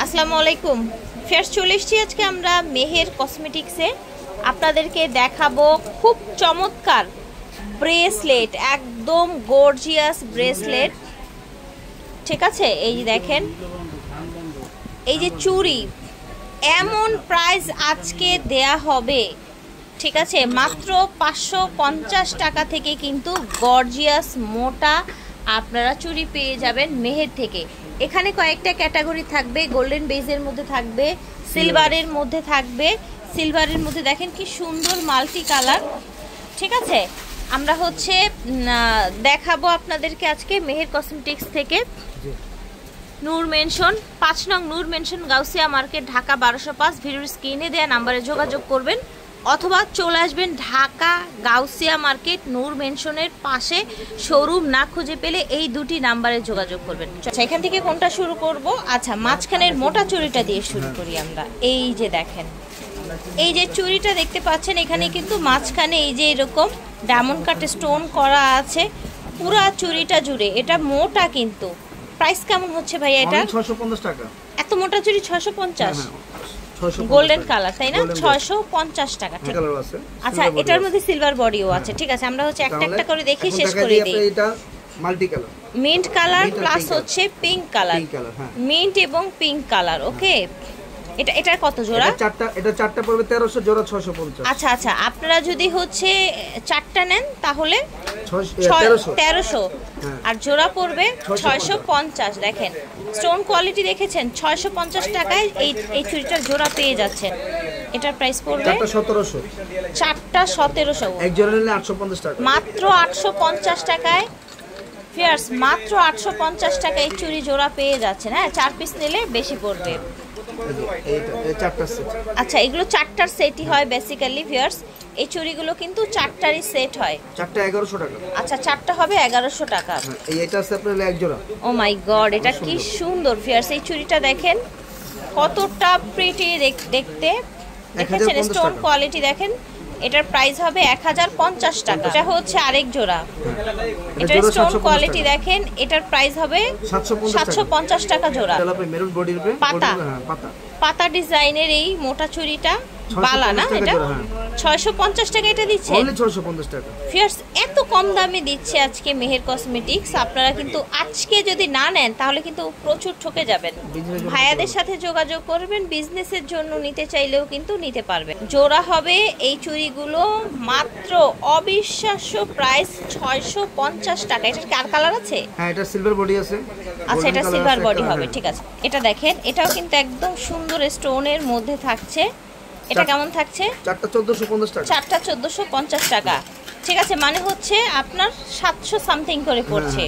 আসসালামু আলাইকুম। ফেরত চলে এসেছি আজকে আমরা মেহের কসমেটিক্সে। আপনাদেরকে দেখাবো খুব চমৎকার ব্রেসলেট, একদম গর্জিয়াস ব্রেসলেট। ঠিক আছে, এই যে দেখেন, এই যে চুড়ি, এমন প্রাইস আজকে দেয়া হবে। ঠিক আছে, মাত্র 550 টাকা থেকে কিন্তু গর্জিয়াস মোটা আপনারা চুড়ি পেয়ে যাবেন মেহের থেকে। এখানে কয়েকটা ক্যাটাগরি থাকবে, গোল্ডেন বেজের মধ্যে থাকবে, সিলভারের মধ্যে থাকবে। সিলভারের মধ্যে দেখেন কি সুন্দর মাল্টি কালার। ঠিক আছে, আমরা হচ্ছে দেখাবো আপনাদেরকে আজকে মেহের কসমেটিক্স থেকে। নূর মেনশন, 5 নং নূর মেনশন, গাউসিয়া মার্কেট, ঢাকা 1205। ভিডিওর স্ক্রিনে দেওয়া নাম্বারে যোগাযোগ করবেন অথবা চলে আসবেন ঢাকা গাউসিয়া মার্কেট নূর মেনশনের পাশে। শোরুম না খুঁজে পেলে এই দুটি নাম্বারে যোগাযোগ করবেন। আচ্ছা, এখান থেকে কোনটা শুরু করব? আচ্ছা, মাঝখানের মোটা চুড়িটা দিয়ে শুরু করি আমরা। এই যে দেখেন, এই যে চুড়িটা দেখতে পাচ্ছেন, এখানে কিন্তু মাঝখানে এই যে এরকম ডায়মন্ড কাট স্টোন করা আছে পুরা চুড়িটা জুড়ে। এটা মোটা কিন্তু। প্রাইস কেমন হচ্ছে ভাইয়া এটা? 650 টাকা। এত মোটা চুড়ি 650? গোল্ডেন কালার, তাই না? 650 টাকা। ঠিক আছে। আচ্ছা, এটার মধ্যে সিলভার বডিও আছে। ঠিক আছে, আমরা হচ্ছে একটা একটা করে দেখি, শেষ করে দিই। এটা multi colour, mint colour plus হচ্ছে পিঙ্ক কালার। মিন্ট এবং পিঙ্ক কালার। ওকে, এটা কত জোড়া? এটা চারটা পড়বে 1300, জোড়া 650। আচ্ছা আচ্ছা, আপনারা যদি হচ্ছে চারটা নেন তাহলে 1300 আর জোড়া পড়বে 650। দেখেন স্টোন কোয়ালিটি দেখেছেন, 650 টাকায় এই চুড়িটার জোড়া পেয়ে যাচ্ছেন। এটার প্রাইস পড়বে 1700। চারটা 1700। এক জোড়া নিলে 850 টাকা। মাত্র 850 টাকায় ফিয়ার্স, মাত্র 850 টাকায় এই চুড়ি জোড়া পেয়ে যাচ্ছেন। হ্যাঁ, 4 পিস নিলে বেশি পড়বে। আচ্ছা, এগুলো চারটার সেটই হয় বেসিক্যালি ভিউয়ার্স। এই চুড়িগুলো কিন্তু চারটারই সেট হয়। চারটা 1100 টাকা। আচ্ছা, চারটা হবে 1100 টাকা। এইটা আছে আপনার এক জোড়া। ও মাই গড, এটা কি সুন্দর ভিউয়ার্স। এই চুড়িটা দেখেন কতটা প্রিটি দেখতে। দেখেছেন স্টোন কোয়ালিটি দেখেন। এটার প্রাইস হবে 1050 টাকা। এটা হচ্ছে আরেক জোড়া। এটার স্টোন কোয়ালিটি দেখেন, এটার প্রাইস হবে 750 টাকা জোড়া। পাতা ডিজাইনের এই মোটা চুড়িটা বালা না, এটা 650 টাকা এটা দিচ্ছে। অনলি 650 টাকা। ফিয়ার্স, এত কম দামে দিচ্ছে আজকে মেহের কসমেটিক্স। আপনারা কিন্তু আজকে যদি না নেন তাহলে কিন্তু প্রচুর ঠকে যাবেন। ভাইয়াদের সাথে যোগাযোগ করবেন, বিজনেসের জন্য নিতে চাইলেও কিন্তু নিতে পারবেন। জোড়া হবে এই চুড়িগুলো মাত্র অবিশ্বাস্য প্রাইস 650 টাকা। এটার কি আর কালার আছে? হ্যাঁ, এটা সিলভার বডি আছে। আচ্ছা, এটা সিলভার বডি হবে। ঠিক আছে, এটা দেখেন, এটাও কিন্তু একদম সুন্দর স্টোনের মধ্যে থাকছে। এটা কেমন থাকছে? চারটা 1450 টাকা। চারটা 1450 টাকা। ঠিক আছে, মানে হচ্ছে আপনার 700 সামথিং করে পড়ছে।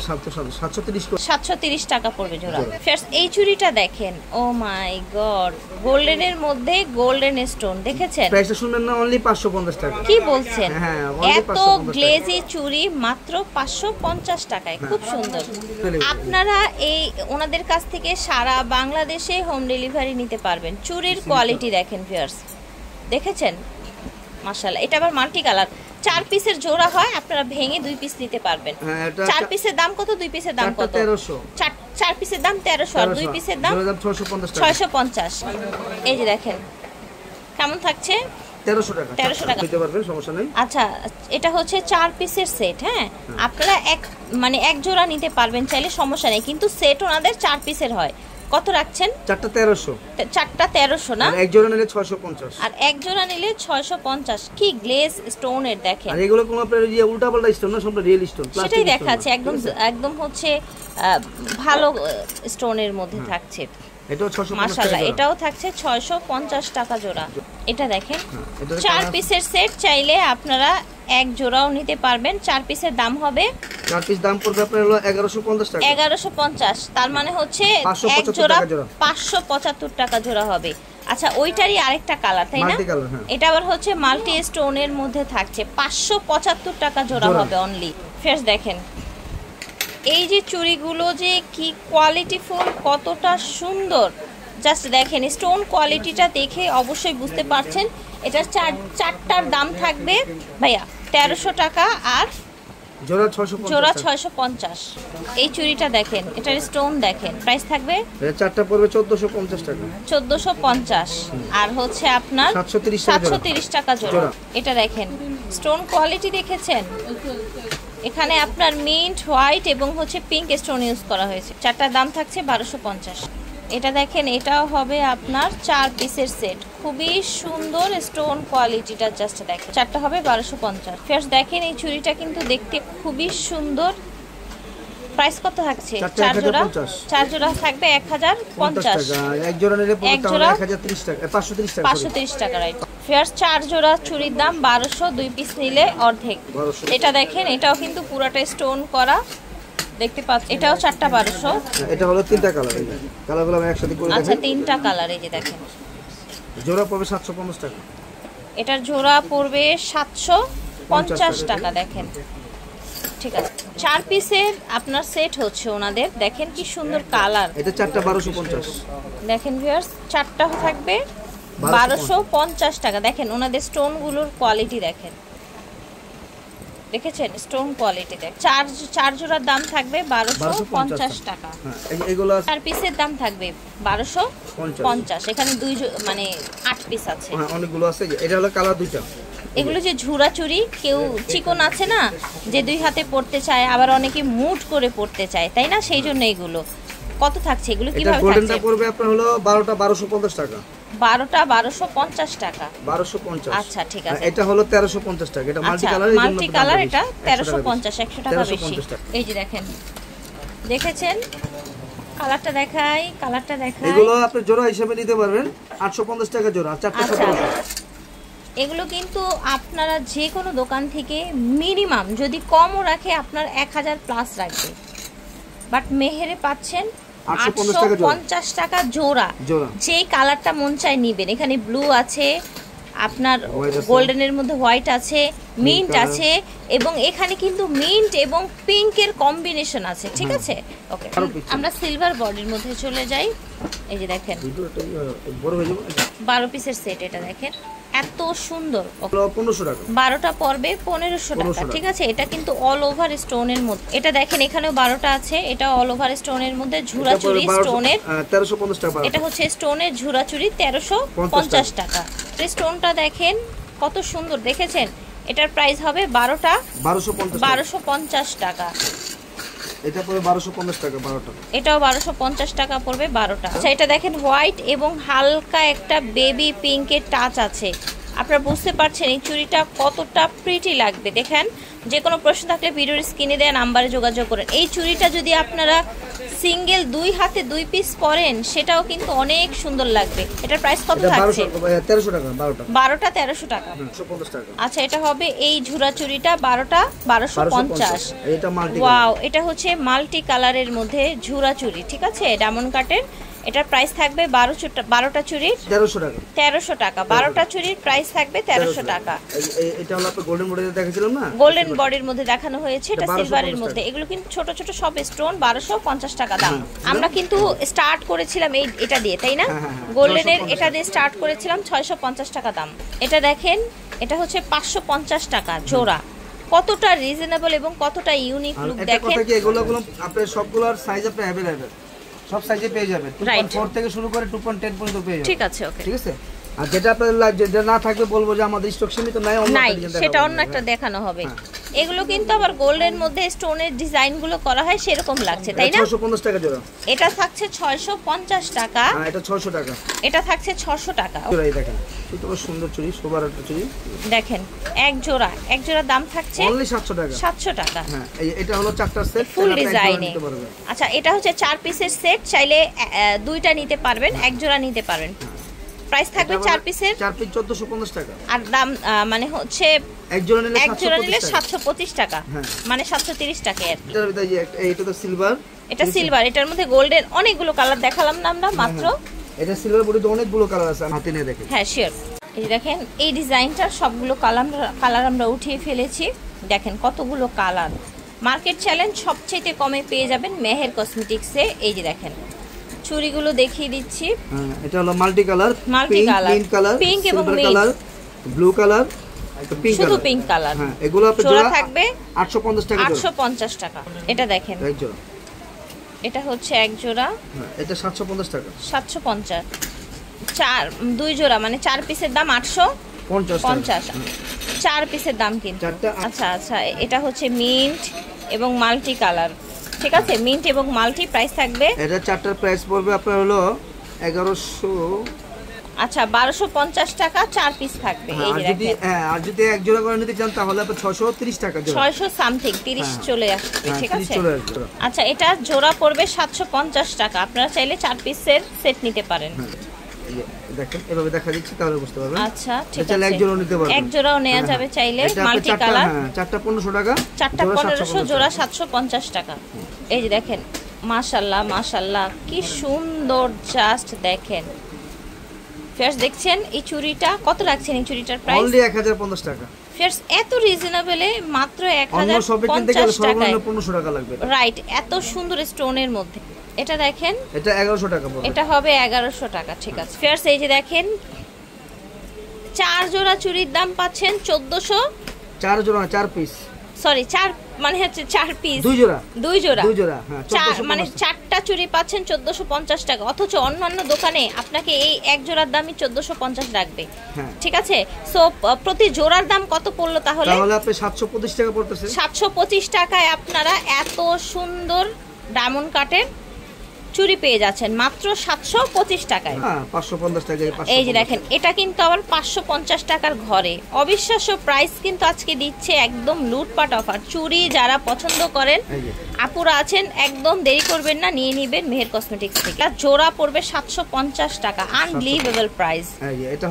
730 টাকা পড়বে জোড়া। ফার্স্ট এই চুড়িটা দেখেন, ও মাই গড, গোল্ডেনের মধ্যে গোল্ডেন স্টোন। দেখেছেন? প্রাইসটা শুনবেন না, অনলি 550 টাকা। কি বলছেন? হ্যাঁ, এত গ্লেজি চুড়ি মাত্র 550 টাকায়। খুব সুন্দর। আপনারা এই ওনাদের কাছ থেকে সারা বাংলাদেশে হোম ডেলিভারি নিতে পারবেন। চুড়ির কোয়ালিটি দেখেন ভিউয়ার্স, দেখেছেন? মাশাআল্লাহ। এটা আবার মাল্টি কালার। 4 পিসের জোড়া হয়, আপনারা ভেঙে 2 পিস নিতে পারবেন। 4 পিসের দাম কত? 2 পিসের দাম কত? 1300। 4 পিসের দাম 1300 আর 2 পিসের দাম 650। এই যে দেখেন কেমন থাকছে, 1300 টাকা। 1300 টাকা নিতে পারবেন, সমস্যা নেই। আচ্ছা, এটা হচ্ছে 4 পিসের সেট। হ্যাঁ, আপনারা এক জোড়া নিতে পারবেন চাইলে, সমস্যা নেই, কিন্তু সেট ওনাদের 4 পিসের হয়। কত রাখছেন? চারটা 1300। চারটা 1300 না? এক জোড়া নিলে 650। আর এক জোড়া নিলে 650। কি গ্লেজ স্টোনের দেখেন। আর এগুলো কোন আপনার এই উল্টাপাল্টা স্টোন না, সব রিয়েল স্টোন। সেটাই দেখাচ্ছে, একদম হচ্ছে ভালো স্টোনের মধ্যে থাকছে। এটাও 650 টাকা। মাশাআল্লাহ, এটাও থাকছে 650 টাকা জোড়া। এটা দেখেন 4 পিসের সেট, চাইলে আপনারা এক জোড়াও নিতে পারবেন। 4 পিসের দাম হবে, 4 পিস দাম পড়বে আপনার হলো 1150 টাকা। 1150, তার মানে হচ্ছে এক জোড়া 575 টাকা জোড়া হবে। আচ্ছা, ওইটারই আরেকটা কালার, তাই না? এটা আবার হচ্ছে মাল্টি স্টোনের মধ্যে থাকছে, 575 টাকা জোড়া হবে অনলি। ফেস দেখেন, এই যে চুড়িগুলো যে কি কোয়ালিটিফুল, কতটা সুন্দর, জাস্ট দেখেন। স্টোন কোয়ালিটিটা দেখে অবশ্যই বুঝতে পারছেন। এটার চারটার দাম থাকবে ভাইয়া 1300 টাকা আর জোড়া 650 জোড়া টাকা। 650। এই চুড়িটা দেখেন, এটার স্টোন দেখেন, প্রাইস থাকবে এটা চারটা পড়বে 1450 টাকা। 1450। আর হচ্ছে আপনার 730 টাকা জোড়া। 730 টাকা জোড়া। জোড়া। এটা দেখেন, স্টোন কোয়ালিটি দেখেছেন, এখানে আপনার মিন্ট, হোয়াইট এবং হচ্ছে পিঙ্ক স্টোন ইউজ করা হয়েছে। চারটার দাম থাকছে 1250। এটা দেখেন, এটাও হবে আপনার 4 পিসের সেট, খুবই সুন্দর স্টোন কোয়ালিটিটা, জাস্ট দেখেন। চারটা হবে 1250। ফার্স্ট দেখেন, এই চুড়িটা কিন্তু দেখতে খুবই সুন্দর। প্রাইস কত থাকছে? চারটা 4 জোড়া, 1050 4 জোড়া থাকবে 1050 টাকা। এক জোড়া নিলে পড়বে এক তাহলে জোড়া 1030 টাকা, 530 টাকা। 530 টাকা, রাইট। ফার্স্ট 4 জোড়া চুড়ির দাম 1200, 2 পিস নিলে অর্ধেক। 1200। এটা দেখেন, এটাও কিন্তু পুরোটা স্টোন করা, দেখতে পাচ্ছেন। এটাও 4টা 1200। এটা হলো তিনটা কালার, এই কালারগুলো আমি একসাথে করে আচ্ছা, দেখাই। 3টা কালার, এই যে দেখেন। জোড়া পড়বে 750 টাকা। এটার জোড়া পড়বে 750 টাকা, দেখেন। ঠিক আছে, 4 পিসের আপনার সেট হচ্ছে ওনাদের। দেখেন কি সুন্দর কালার। এটা চারটা 1250। দেখেন ভিউয়ার্স, 4টা থাকবে 1250 টাকা। দেখেন ওনাদের স্টোনগুলোর কোয়ালিটি দেখেন, দেখেছেন স্টোন কোয়ালিটি দেখ। 4 জোড়ার দাম থাকবে 1250 টাকা। হ্যাঁ, এগুলো আছে 4 পিসের দাম থাকবে 1250। এখানে মানে 8 পিস আছে। হ্যাঁ, অনেকগুলো আছে। এটা হলো কালার দুইটা। এগুলো যে ঝুরা চুড়ি, কেউ চিকন আছে না, যে 2 হাতে পড়তে চায়, আবার অনেকে মুড করে পড়তে চায়, তাই না? সেই জন্য এগুলো কত থাকছে? এগুলো এটা কিভাবে গোল্ডেনটা থাকছে? পড়বে আপনার হলো 12টা 1250 টাকা। 12টা 1250 টাকা। 1250। আচ্ছা, ঠিক আছে। এটা হলো 1350 টাকা। এটা মাল্টি আচ্ছা, কালার, মাল্টি কালার, এটা 1350, 100 টাকা বেশি। 1350 টাকা। এই যে দেখেন, দেখেছেন কালারটা দেখাই, কালারটা দেখাই। এগুলো আপনি জোড়া হিসেবে নিতে পারবেন 850 টাকা জোড়া, চারটা আচ্ছা, 1700। এগুলো কিন্তু আপনারা যে কোনো দোকান থেকে মিনিমাম যদি কমও রাখে, আপনার 1000 প্লাস রাখবে, বাট মেহেরে পাচ্ছেন 850 টাকা জোড়া। যেই কালারটা মন চায় নিবেন। এখানে ব্লু আছে, আপনার গোল্ডেনের মধ্যে হোয়াইট আছে, মিন্ট আছে, এবং এখানে কিন্তু মিন্ট এবং পিঙ্কের কম্বিনেশন আছে। ঠিক আছে, ওকে। আমরা সিলভার বডির মধ্যে চলে যাই। এই যে দেখেন, 12 পিসের সেট, এটা দেখেন এত সুন্দর। 1500 টাকা। 12টা পড়বে 1500 টাকা। ঠিক আছে, এটা কিন্তু অল ওভার স্টোনের মধ্যে। এটা দেখেন, এখানেও 12টা আছে, এটা অল ওভার স্টোনের মধ্যে ঝুরা চুড়ি স্টোনের, 1350 টাকা। এটা হচ্ছে স্টোনের ঝুরা চুড়ি 1350 টাকা। স্টোনটা দেখেন কত সুন্দর, দেখেছেন? এটার প্রাইস হবে 12টা 1250 টাকা। এটা পড়বে 1250 টাকা 12টা। এটাও 1250 টাকা পড়বে 12টা। আচ্ছা, এটা দেখেন হোয়াইট এবং হালকা একটা বেবি পিঙ্কের টাচ আছে। আপনারা বুঝতে পারছেন এই চুড়িটা কতটা প্রিটি লাগবে। দেখেন, যে কোনো প্রশ্ন থাকলে ভিডিওর স্ক্রিনে দেওয়া নাম্বারে যোগাযোগ করেন। এই চুড়িটা যদি আপনারা সিঙ্গেল 2 হাতে 2 পিস পরেন, সেটাও কিন্তু অনেক সুন্দর লাগবে। এটার প্রাইস কত থাকছে? 1300 টাকা 12টা। 12টা 1300 টাকা। 150 টাকা। আচ্ছা, এটা হবে এই ঝুরা চুড়িটা 12টা 1250। এটা মাল্টি। ওয়াও, এটা হচ্ছে মাল্টি কালারের মধ্যে ঝুরা চুড়ি। ঠিক আছে, ডায়মন্ড কাটের। এটার প্রাইস থাকবে 12টা চুড়ির 1300 টাকা। 1300 টাকা। 12টা চুড়ির প্রাইস থাকবে 1300 টাকা। এটা হলো আপনি গোল্ডেন বডিতে দেখাছিলাম না, গোল্ডেন বডির মধ্যে দেখানো হয়েছে, এটা সিলভারের মধ্যে। এগুলো কিন্তু ছোট ছোট সব স্টোন, 1250 টাকা দাম। আমরা কিন্তু স্টার্ট করেছিলাম এটা দিয়ে, তাই না? গোল্ডেনের এটা দিয়ে স্টার্ট করেছিলাম, 650 টাকা দাম। এটা দেখেন, এটা হচ্ছে 550 টাকা জোড়া। কতটা রিজনেবল এবং কতটা ইউনিক লুক দেখেন। কথা কি, এগুলো আপনার সবগুলোর সাইজ আপনি अवेलेबल, সব সাইজে পেয়ে যাবেন। 2.4 থেকে শুরু করে 2.10 পর্যন্ত পেয়ে যাবেন। ঠিক আছে, ওকে। ঠিক আছে। আর যেটা আপনার যেটা না থাকবে বলবো যে আমাদের স্টক সীমিত নাই, সেটা অন্য একটা দেখানো হবে। এগুলো কিন্তু আবার গোল্ডের মধ্যে স্টোনের ডিজাইনগুলো করা হয়, সেরকম লাগছে, তাই না? 650 টাকা জোড়া। এটা থাকছে 650 টাকা। এটা 600 টাকা। এটা থাকছে 600 টাকা। জোড়াই দেখেন, কত সুন্দর চুড়ি, সোবার একটা চুড়ি দেখেন, এক জোড়া দাম থাকছে অনলি 700 টাকা। 700 টাকা। হ্যাঁ, এটা হলো চারটা সেট, ফুল ডিজাইনে। আচ্ছা, এটা হচ্ছে 4 পিসের সেট, চাইলে 2টা নিতে পারবেন, এক জোড়া নিতে পারবেন। প্রাইস থাকবে 4 পিসের 4 পিস 1450 টাকা। আর দাম মানে হচ্ছে এক জোড়া নিলে 725 টাকা, মানে 730 টাকা। এটা তো সিলভার, এটা সিলভার, এটার মধ্যে গোল্ডেন অনেকগুলো কালার দেখালাম না আমরা মাত্র। এটা সিলভার বডিতে অনেকগুলো কালার আছে, হাতে নিয়ে দেখেন। হ্যাঁ, শিওর। এই দেখেন, এই ডিজাইনটার সবগুলো কালার আমরা উঠিয়ে ফেলেছি। দেখেন কতগুলো কালার। মার্কেট চ্যালেঞ্জ সবচেয়ে কমে পেয়ে যাবেন মেহের কসমেটিক্সে। এই যে দেখেন, চুড়িগুলো দেখিয়ে দিচ্ছি। এটা হলো মাল্টি কালার, পিঙ্ক এবং কালার, ব্লু কালার, শুধু পিঙ্ক কালার। হ্যাঁ এগুলো আপনার জোড়া থাকবে 850 টাকা। 850 টাকা। এটা দেখেন এক জোড়া, এটা হচ্ছে এক জোড়া। হ্যাঁ এটা 750 টাকা। 750 চার, দুই জোড়া মানে 4 পিসের দাম 850। 4 পিসের দাম কিন্তু। আচ্ছা আচ্ছা, এটা হচ্ছে মিন্ট এবং মাল্টি কালার, ঠিক আছে। মিন্ট এবং মাল্টি প্রাইস থাকবে, এটা চারটার প্রাইস পড়বে আপনার হলো 1100। আচ্ছা 1250 টাকা 4 পিস থাকবে। এই যে দেখেন, আর যদি এক জোড়া করে নিতে চান তাহলে আপনি 630 টাকা জোড়া। 600 সামথিং 30 চলে আসবে, ঠিক আছে। আচ্ছা এটা জোড়া পড়বে 750 টাকা। আপনারা চাইলে 4 পিসের সেট নিতে পারেন। দেখেন এভাবে দেখা দিচ্ছি তাহলে বুঝতে পারবেন। আচ্ছা ঠিক আছে, এক জোড়াও নিতে পারবেন। এক জোড়াও নেওয়া যাবে চাইলে। মাল্টি কালার চারটা 1500 টাকা, চারটা 1500, জোড়া 750 টাকা। এই যে দেখেন, মাশাআল্লাহ মাশাআল্লাহ কি সুন্দর, জাস্ট দেখেন। ফেয়ার্স দেখছেন এই চুড়িটা কত রাখছেন? এই চুড়িটার প্রাইস অনলি 1050 টাকা। ফেয়ার্স এত রিজনেবলে মাত্র 1050 টাকায় 1500 টাকা লাগবে। রাইট, এত সুন্দর স্টোনের মধ্যে। এটা দেখেন, এটা 1100 টাকা পড়বে। এটা হবে 1100 টাকা, ঠিক আছে। ফেয়ার্স এই যে দেখেন, 4 জোড়া চুড়ির দাম পাচ্ছেন 1400। 4 জোড়া 4 পিস, সরি 4 মানে হচ্ছে 4 পিস, 2 জোড়া 2 জোড়া 2 জোড়া, হ্যাঁ 4 মানে 4টা চুড়ি পাচ্ছেন 1450 টাকা। অথচ অন্যান্য দোকানে আপনাকে এই এক জোড়ার দামই 1450 রাখবে, ঠিক আছে। সো প্রতি জোড়ার দাম কত পড়লো তাহলে? তাহলে আপনি 725 টাকা পড়তেছে। 725 টাকায় আপনারা এত সুন্দর ডায়মন্ড কাটের চুড়ি পেয়ে যাচ্ছেন মাত্র 725 টাকায়। হ্যাঁ 550 টাকায়। এই যে দেখেন, এটা কিন্তু আবার 550 টাকার ঘরে। অবিশ্বাস্য প্রাইস কিন্তু আজকে দিচ্ছে, একদম লুটপাট অফার। চুড়ি যারা পছন্দ করেন আপুরা আছেন, একদম দেরি করবেন না, নিয়ে নেবেন মেহের কসমেটিক্স থেকে। জোড়া পড়বে 750 টাকা, আনবিলিভেবল প্রাইস।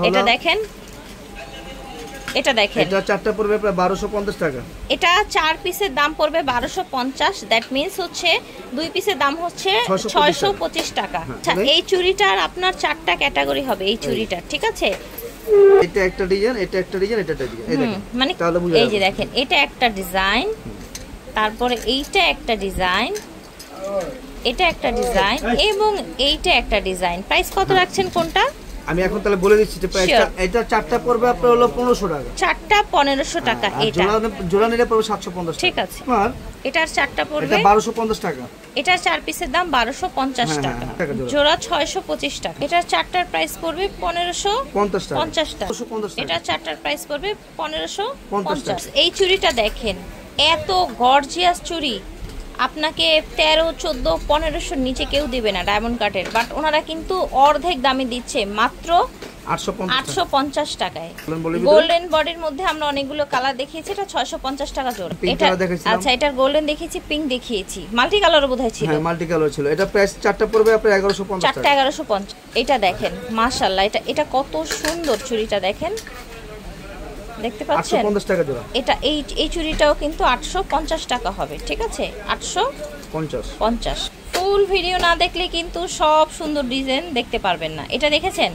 এটা দেখেন, এটা দেখেন, এটা চারটা পড়বে প্রায় 1250 টাকা। এটা 4 পিসের দাম পড়বে 1250। দ্যাট মিন্স হচ্ছে 2 পিসের দাম হচ্ছে 625 টাকা। আচ্ছা এই চুড়িটার আপনার 4টা ক্যাটাগরি হবে এই চুড়িটার, ঠিক আছে। এটা একটা ডিজাইন, এটা একটা ডিজাইন, এটা একটা ডিজাইন। এই দেখেন, মানে এই যে দেখেন, এটা একটা ডিজাইন, তারপরে এইটা একটা ডিজাইন, এটা একটা ডিজাইন এবং এইটা একটা ডিজাইন। প্রাইস কত রাখছেন কোনটা? আমি এখন তাহলে বলে দিচ্ছি যে প্রাইসটা। এটা চারটা পড়বে আপনার হলো 1500 টাকা। চারটা 1500 টাকা। এটা জোড়া নিলে পড়বে 750 টাকা, ঠিক আছে। আর এটার চারটা পড়বে, এটা 1250 টাকা। এটার 4 পিসের দাম 1250 টাকা, জোড়া 625 টাকা। এটার চারটার প্রাইস পড়বে 1550 টাকা। এটার চারটার প্রাইস পড়বে 1550। এই চুড়িটা দেখেন, এত গর্জিয়াস চুড়ি আপনাকে 13, 14, 1500 নিচে কেউ দিবে না ডায়মন্ড কাটের, বাট ওনারা কিন্তু অর্ধেক দামে দিচ্ছে মাত্র 850 টাকায়। গোল্ডেন বডির মধ্যে আমরা অনেকগুলো কালার দেখিয়েছি, এটা 650 টাকা জোড়া। এটা আচ্ছা, এটার গোল্ডেন দেখিয়েছি, পিঙ্ক দেখিয়েছি, মাল্টি কালারও বোধহয় ছিল। হ্যাঁ মাল্টি কালার ছিল। এটা প্রাইস চারটা পড়বে আপনার 1150 টাকা। চারটা 1150। এটা দেখেন মাশাআল্লাহ, এটা কত সুন্দর চুড়িটা দেখেন, দেখতে পাচ্ছেন 850 টাকা জোড়া। এটা এই চুড়িটাও কিন্তু 850 টাকা হবে, ঠিক আছে। 850। ফুল ভিডিও না দেখলে কিন্তু সব সুন্দর ডিজাইন দেখতে পারবেন না। এটা দেখেছেন,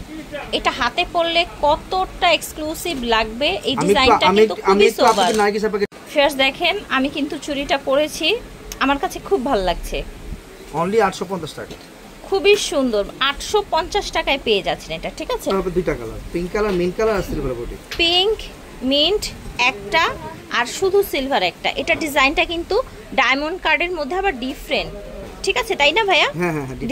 এটা হাতে পরলে কতটা এক্সক্লুসিভ লাগবে। এই ডিজাইনটা কিন্তু খুবই সোবার। ফেয়ার্স দেখেন, আমি কিন্তু চুড়িটা পরেছি, আমার কাছে খুব ভালো লাগছে। অনলি 850 টাকা, খুবই সুন্দর। 850 টাকায় পেয়ে যাচ্ছেন এটা, ঠিক আছে। দুইটা colour, pink colour, mint colour আর সিলভার বডি। পিঙ্ক মিন্ট একটা আর শুধু সিলভার একটা। এটা ডিজাইনটা কিন্তু ডায়মন্ড কার্ডের মধ্যে আবার ডিফারেন্ট, ঠিক আছে তাই না ভাইয়া?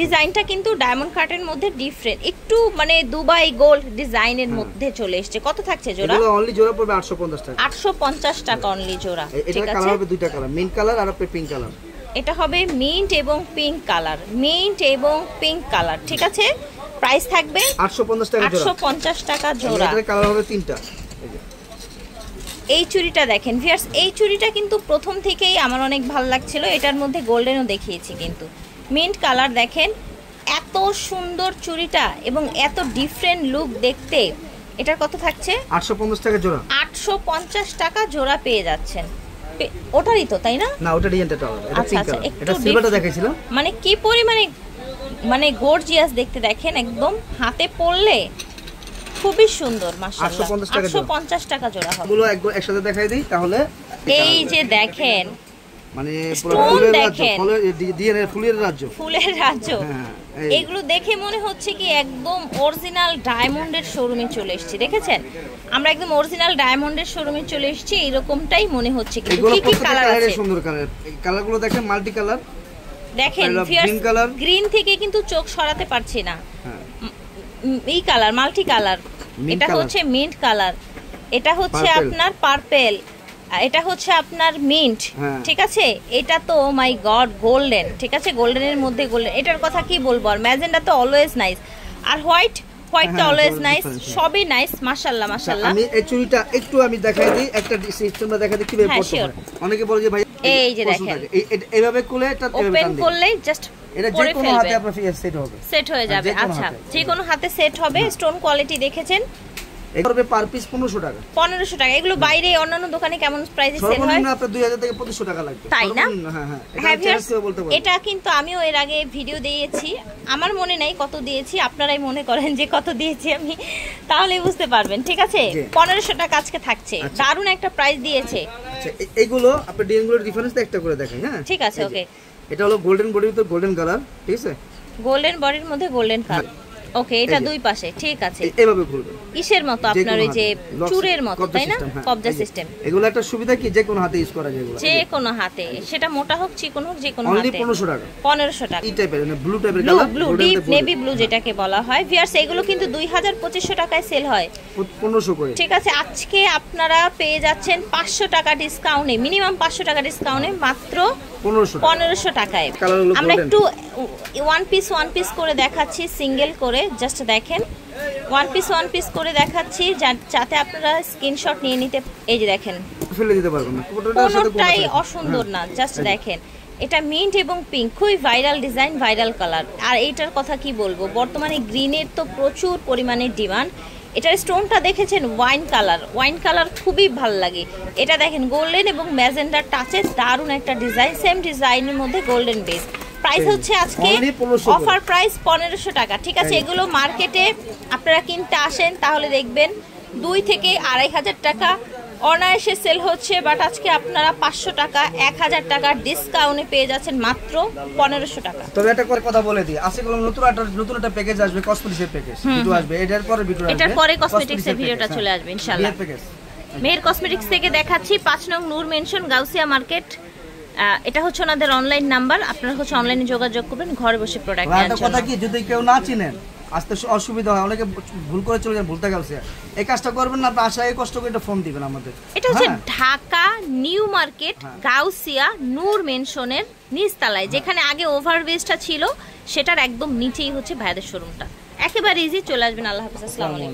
ডিজাইনটা কিন্তু ডায়মন্ড কার্ডের মধ্যে ডিফারেন্ট, একটু মানে দুবাই গোল্ড ডিজাইনের মধ্যে চলে এসেছে। কত থাকছে জোড়া? এগুলো অনলি জোড়া পড়বে 850 টাকা। 850 টাকা অনলি জোড়া, ঠিক আছে। কালার হবে দুইটা কালার, মিন্ট কালার আর পিঙ্ক কালার। এটা হবে মিন্ট এবং পিঙ্ক কালার, মিন্ট এবং পিঙ্ক কালার, ঠিক আছে। প্রাইস থাকবে 850 টাকা জোড়া। 850 টাকা জোড়া। এটার কালার হবে তিনটা। এই চুড়িটা দেখেন ভিউয়ার্স, এই চুড়িটা কিন্তু প্রথম থেকেই আমার অনেক ভালো লাগছিল। এটার মধ্যে গোল্ডেনও দেখিয়েছি, কিন্তু মিন্ট কালার দেখেন, এত সুন্দর চুড়িটা এবং এত ডিফারেন্ট লুক দেখতে। এটার কত থাকছে? 850 টাকা জোড়া। 850 টাকা জোড়া পেয়ে যাচ্ছেন। ওটারই তো তাই না? না, ওটা ডিজাইনটা আলাদা, এটা পিঙ্ক কালার। এটা সিলভারটা দেখাইছিলাম। মানে কি পরিমাণে মানে গর্জিয়াস দেখতে দেখেন, একদম হাতে পরলে খুবই সুন্দর মাশাআল্লাহ। 850 টাকা জোড়া হবে। এগুলো একসাথে দেখাই দেই তাহলে। এই যে দেখেন, মানে পুরো ফুলের রাজ্য, ফুলের রাজ্য। ফুলের রাজ্য। এগুলো দেখে মনে হচ্ছে কি একদম অরিজিনাল ডায়মন্ডের শোরুমে চলে এসেছি। দেখেছেন আমরা একদম অরিজিনাল ডায়মন্ডের শোরুমে চলে এসেছি, এরকমই মনে হচ্ছে। কিন্তু কি কি কালার আছে, সুন্দর কালার, এই কালারগুলো দেখেন মাল্টি কালার। দেখেন গ্রিন থেকে কিন্তু চোখ সরাতে পারছি না। এই কালার মাল্টি কালার, এটা হচ্ছে মিন্ট কালার, এটা হচ্ছে আপনার পার্পল, এটা হচ্ছে আপনার মিন্ট, ঠিক আছে। এটা তো মাই গড গোল্ডেন, ঠিক আছে, গোল্ডেনের মধ্যে গোল্ডেন, এটার কথা কি বলবো। আর ম্যাজেন্ডা তো অলওয়েজ নাইস, আর হোয়াইট তো অলওয়েজ নাইস, সবই নাইস, মাশাআল্লাহ মাশাআল্লাহ। আমি এই চুড়িটা একটু আমি দেখাই দিই, একটা সিস্টেমটা দেখাই দিই কিভাবে পড়তে হয়। অনেকে বলে যে ভাই এই যে দেখেন এইভাবে খুলে এটা ওপেন করলেই জাস্ট এটা যে কোনো হাতে আপনার সেট হবে, সেট হয়ে যাবে। আচ্ছা, যে কোনো হাতে সেট হবে। স্টোন কোয়ালিটি দেখেছেন, এই করবে পার পিস 1500 টাকা। 1500 টাকা। এগুলো বাইরে অন্যান্য দোকানে কেমন প্রাইসে সেল হয়? সর্বনিম্ন আপনার 2000 থেকে 2500 টাকা লাগবে, তাই না? হ্যাঁ হ্যাঁ, এটা কিন্তু আমিও এর আগে ভিডিও দিয়েছি, আমার মনে নাই কত দিয়েছি, আপনারাই মনে করেন যে কত দিয়েছি আমি, তাহলে বুঝতে পারবেন, ঠিক আছে। 1500 টাকা আজকে থাকছে, দারুণ একটা প্রাইস দিয়েছে। আচ্ছা, এইগুলো আপনি ডিজাইনগুলোর ডিফারেন্স একটা করে দেখেন। হ্যাঁ ঠিক আছে, ওকে। এটা হলো গোল্ডেন বডির ভিতর গোল্ডেন কালার, ঠিক আছে, গোল্ডেন বডির মধ্যে গোল্ডেন কালার, ওকে। এটা দুই পাশে, ঠিক আছে। এইভাবে খুলবে ইসের মতো আপনার ওই যে চুরের মতো, তাই না, কবজা সিস্টেম। এগুলো একটা সুবিধা কি যে কোনো হাতে ইউজ করা যায়, যে কোনো হাতে, সেটা মোটা হোক চিকন হোক, যে কোনো হাতে। অনলি 1500 টাকা। 1500 টাকা। এই টাইপের মানে ব্লু টাইপের colour, blue deep navy blue যেটাকে বলা হয়। ভিউয়ার্স এগুলো কিন্তু 2500 টাকায় সেল হয়, 1500 করে, ঠিক আছে। আজকে আপনারা পেয়ে যাচ্ছেন 500 টাকা ডিসকাউন্টে, মিনিমাম 500 টাকা ডিসকাউন্টে মাত্র 1500 টাকায়। আমরা একটু ওয়ান পিস করে দেখাচ্ছি, সিঙ্গেল করে, জাস্ট দেখেন ওয়ান পিস করে দেখাচ্ছি, যাতে আপনারা স্ক্রিনশট নিয়ে নিতে। এই যে দেখেন, ফেলে দিতে পারবেন না, কোনোটাই অসুন্দর না, জাস্ট দেখেন। এটা মিন্ট এবং পিঙ্ক, খুবই ভাইরাল ডিজাইন, ভাইরাল কালার। আর এইটার কথা কি বলবো, বর্তমানে গ্রিনের তো প্রচুর পরিমাণে ডিমান্ড। এটার স্টোনটা দেখেছেন ওয়াইন কালার খুবই ভালো লাগে। এটা দেখেন গোল্ডেন এবং ম্যাজেন্ডার টাচে দারুণ একটা ডিজাইন, সেম ডিজাইনের মধ্যে গোল্ডেন বেস। প্রাইস হচ্ছে আজকে অফার প্রাইস 1500 টাকা, ঠিক আছে। এগুলো মার্কেটে আপনারা কিনতে আসেন তাহলে দেখবেন 2 থেকে 2500 টাকা অনায়াসে সেল হচ্ছে, বাট আজকে আপনারা 500 টাকা 1000 টাকা ডিসকাউন্টে পেয়ে যাচ্ছেন মাত্র 1500 টাকা। তবে একটা করে কথা বলে দিই, আজকে নতুন একটা প্যাকেজ আসবে, কসমেটিক্সের প্যাকেজ ভিডিও আসবে, এটার পরে কসমেটিক্সের ভিডিওটা চলে আসবে ইনশাআল্লাহ। মেহের কসমেটিক্স থেকে দেখাচ্ছি 5 নং নূর মেনশন, গাউসিয়া মার্কেট। এটা হচ্ছে ওনাদের অনলাইন নাম্বার, আপনারা হচ্ছে অনলাইনে যোগাযোগ করবেন ঘরে বসে প্রোডাক্ট নেওয়ার জন্য। কথা কি, যদি কেউ না চিনেন আসতে অসুবিধা হয়, অনেকে ভুল করে চলে যান, ভুলতে গেছে, এই কাজটা করবেন না, আপনি আশায় কষ্ট করে একটা ফোন দিবেন আমাদের। এটা হচ্ছে ঢাকা নিউ মার্কেট, গাউসিয়া নূর মেনশনের নিচতলায়, যেখানে আগে ওভারব্রিজটা ছিল সেটার একদম নিচেই হচ্ছে ভাইদের শোরুমটা। একেবারে ইজি, চলে আসবেন। আল্লাহ হাফেজ, আসসালামু আলাইকুম।